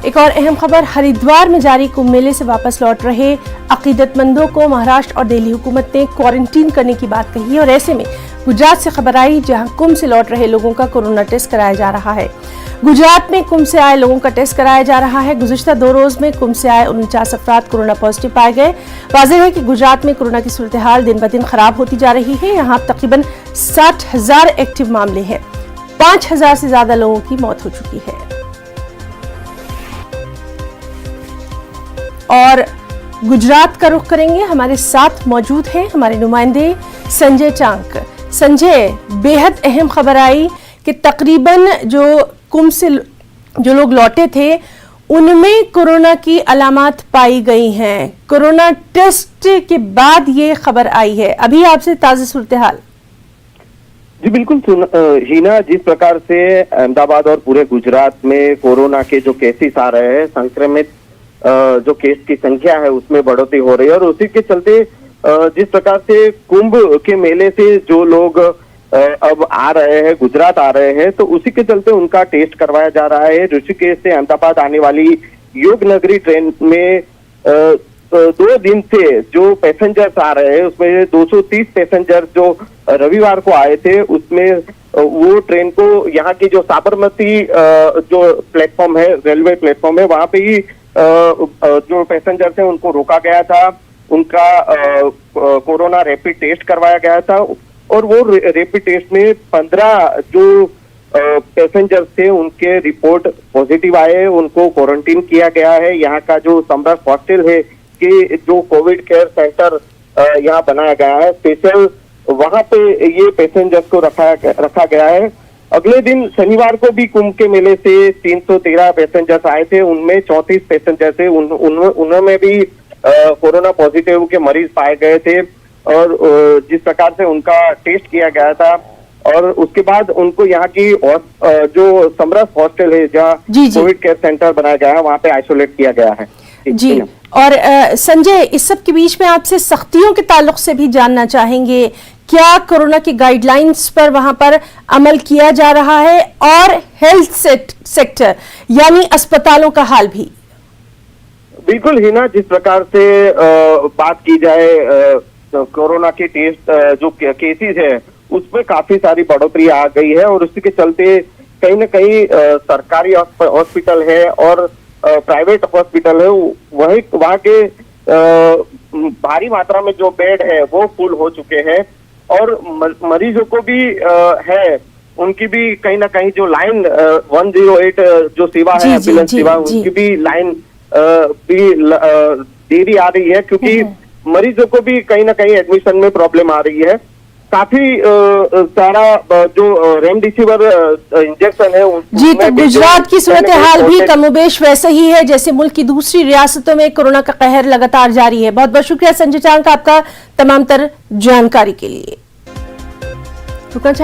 एक और अहम खबर, हरिद्वार में जारी कुंभ मेले से वापस लौट रहे अकीदतमंदों को महाराष्ट्र और दिल्ली हुकूमत ने क्वारंटीन करने की बात कही है। और ऐसे में गुजरात से खबर आई, जहां कुंभ से लौट रहे लोगों का कोरोना टेस्ट कराया जा रहा है। गुजरात में कुंभ से आए लोगों का टेस्ट कराया जा रहा है। गुज़िश्ता 2 रोज में कुंभ से आए 49 अफराद कोरोना पॉजिटिव पाए गए। वाज़ेह है कि गुजरात में कोरोना की सूरत हाल दिन ब दिन खराब होती जा रही है। यहाँ तकरीबन 60,000 एक्टिव मामले हैं। 5,000 से ज्यादा लोगों की मौत हो चुकी है। और गुजरात का रुख करेंगे, हमारे साथ मौजूद हैं हमारे नुमाइंदे संजय चांक। संजय, बेहद अहम खबर आई कि तकरीबन जो कुंभ से जो लोग लौटे थे उनमें कोरोना की अलामात पाई गई हैं। कोरोना टेस्ट के बाद ये खबर आई है। अभी आपसे ताज़ा सूरत हाल। जी बिल्कुल हीना, जिस प्रकार से अहमदाबाद और पूरे गुजरात में कोरोना के जो केसेस आ रहे हैं, संक्रमित जो केस की संख्या है उसमें बढ़ोतरी हो रही है, और उसी के चलते जिस प्रकार से कुंभ के मेले से जो लोग अब आ रहे हैं, गुजरात आ रहे हैं, तो उसी के चलते उनका टेस्ट करवाया जा रहा है। ऋषिकेश से अहमदाबाद आने वाली योग नगरी ट्रेन में 2 दिन से जो पैसेंजर्स आ रहे हैं उसमें 230 पैसेंजर जो रविवार को आए थे, उसमें वो ट्रेन को यहाँ की जो साबरमती जो प्लेटफॉर्म है, रेलवे प्लेटफॉर्म है, वहां पे ही जो पैसेंजर्स हैं उनको रोका गया था। उनका कोरोना रैपिड टेस्ट करवाया गया था, और वो रैपिड टेस्ट में 15 जो पैसेंजर्स थे उनके रिपोर्ट पॉजिटिव आए, उनको क्वारंटीन किया गया है। यहाँ का जो समरस हॉस्टल है कि जो कोविड केयर सेंटर यहाँ बनाया गया है स्पेशल, वहां पे ये पैसेंजर्स को रखा गया है। अगले दिन शनिवार को भी कुंभ के मेले से 313 पैसेंजर्स आए थे, उनमें 34 पैसेंजर थे, उनमें भी कोरोना पॉजिटिव के मरीज पाए गए थे, और जिस प्रकार से उनका टेस्ट किया गया था, और उसके बाद उनको यहाँ की जो समरस हॉस्टल है जहाँ कोविड केयर सेंटर बनाया गया है, वहाँ पे आइसोलेट किया गया है। जी, और संजय, इस सब के बीच में आपसे सख्तियों के ताल्लुक से भी जानना चाहेंगे, क्या कोरोना की गाइडलाइंस पर वहां पर अमल किया जा रहा है, और हेल्थ सेक्टर यानी अस्पतालों का हाल भी? बिल्कुल हिना, जिस प्रकार से बात की जाए कोरोना के टेस्ट जो केसेस है उसमें काफी सारी बढ़ोतरी आ गई है, और उसी के चलते कहीं न कहीं सरकारी हॉस्पिटल है और प्राइवेट हॉस्पिटल है, वहाँ के भारी मात्रा में जो बेड है वो फुल हो चुके हैं, और मरीजों को भी है, उनकी भी कहीं ना कहीं जो लाइन 108 जो सेवा है, एम्बुलेंस सेवा, उनकी भी लाइन भी देरी आ रही है, क्योंकि मरीजों को भी कहीं ना कहीं एडमिशन में प्रॉब्लम आ रही है। काफी सारा जो रेमडेसिविर इंजेक्शन है जी, तो गुजरात की सूरत हाल भी कमोबेश वैसे ही है जैसे मुल्क की दूसरी रियासतों में कोरोना का कहर लगातार जारी है। बहुत बहुत शुक्रिया संजय चांक आपका तमाम तर जानकारी के लिए। रुकना चाहिए।